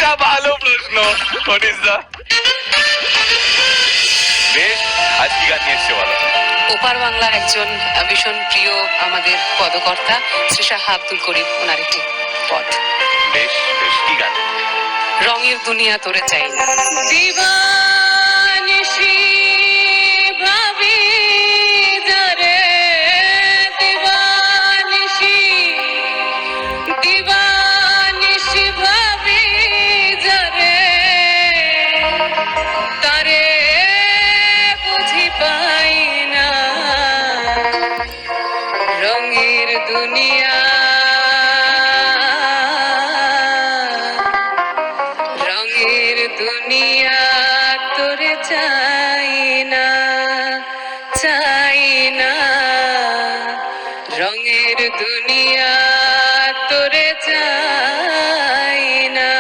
এটা ভালো প্রশ্ন অনিশদা। বেশ, আজ কি গান নিয়ে এসছে বলো? ওপার বাংলার একজন ভীষণ প্রিয় আমাদের পদকর্তা শ্রী শাহ আব্দুল করিম, ওনার একটি পদ। বেশ বেশ, কি গান? রঙের দুনিয়া তোরে চাই না। দিবানিশি ভাবি যারে, দিবানিশি দিবানিশি ভাবি যারে, তারে বুঝি পাই না। রঙের দুনিয়া, রঙের দুনিয়া তোরে চাই না, চাই না। রঙের দুনিয়া তোরে চাই না।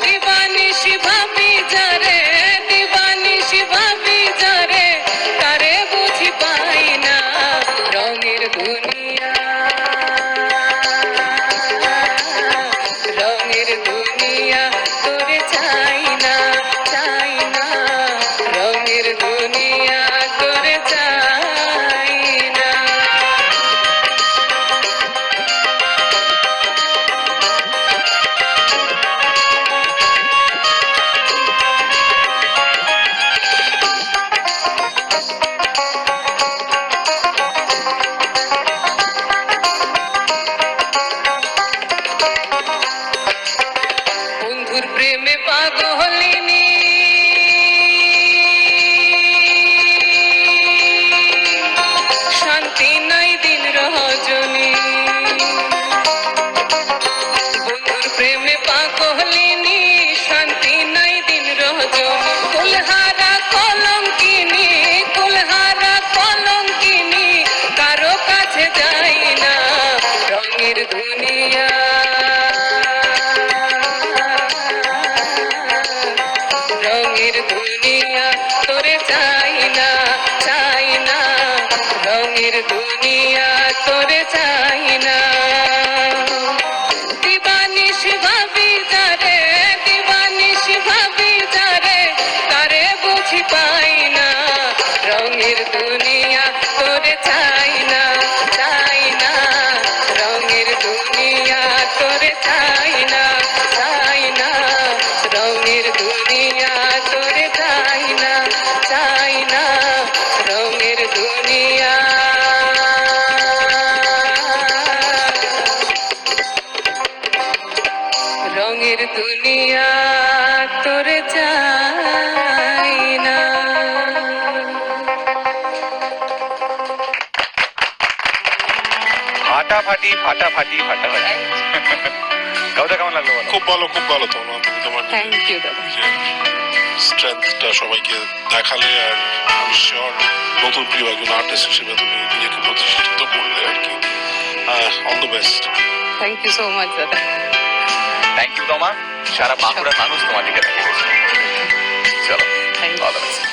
দিবানিশি ভাবি যারে, দিবানিশি ভাবি যারে, তারে বুঝি পাই না। রঙের দুনিয়া, রঙের দুনিয়া তোরে চাই না, চাই না। রঙের দুনিয়া তোরে চাই না। বন্ধুর প্রেমে পাগলিনী, শান্তি নাই দিন রজনী। বন্ধুর প্রেমে পাগলিনী, শান্তি নাই দিন রজনী। কুলহারা কলঙ্কিনী, কুলহারা কলঙ্কিনী, কারো কাছে যাই না। রঙের দুনিয়া, রঙের দুনিয়া তোরে চাই না, চাই না। রঙের দুনিয়া তোরে চাই না। দিবানিশি ভাবি যারে, দিবানিশি ভাবি যারে, তারে বুঝি পাই না। রঙের দুনিয়া তোরে চাই না, চাই না। রঙের দুনিয়া তোরে চাই না, চাই না। রঙের দুনিয়া তোরে চাই না, চাই না। রঙের দুনিয়া, রঙের দুনিয়া তোরে চাই না। ফাটাফাটি ফাটাফাটি ফাটাফাটি। কবিতা কেমন লাগলো বলো? খুব ভালো, খুব ভালো। তোমার তোমার থ্যাংক ইউ দাদা। স্ট্রেংথটা সবাইকে দেখালে, আর আমি শিওর নতুন প্রিয় একজন আর্টিস্ট হিসেবে তুমি নিজেকে প্রতিষ্ঠিত করলে আর কি। All the best. Thank you so much দাদা। থ্যাংক ইউ তোমার, সারা বাঁকুড়ার মানুষ তোমার দিকে তাকিয়ে রয়েছে। চলো, থ্যাংক অল দ্য বেস্ট।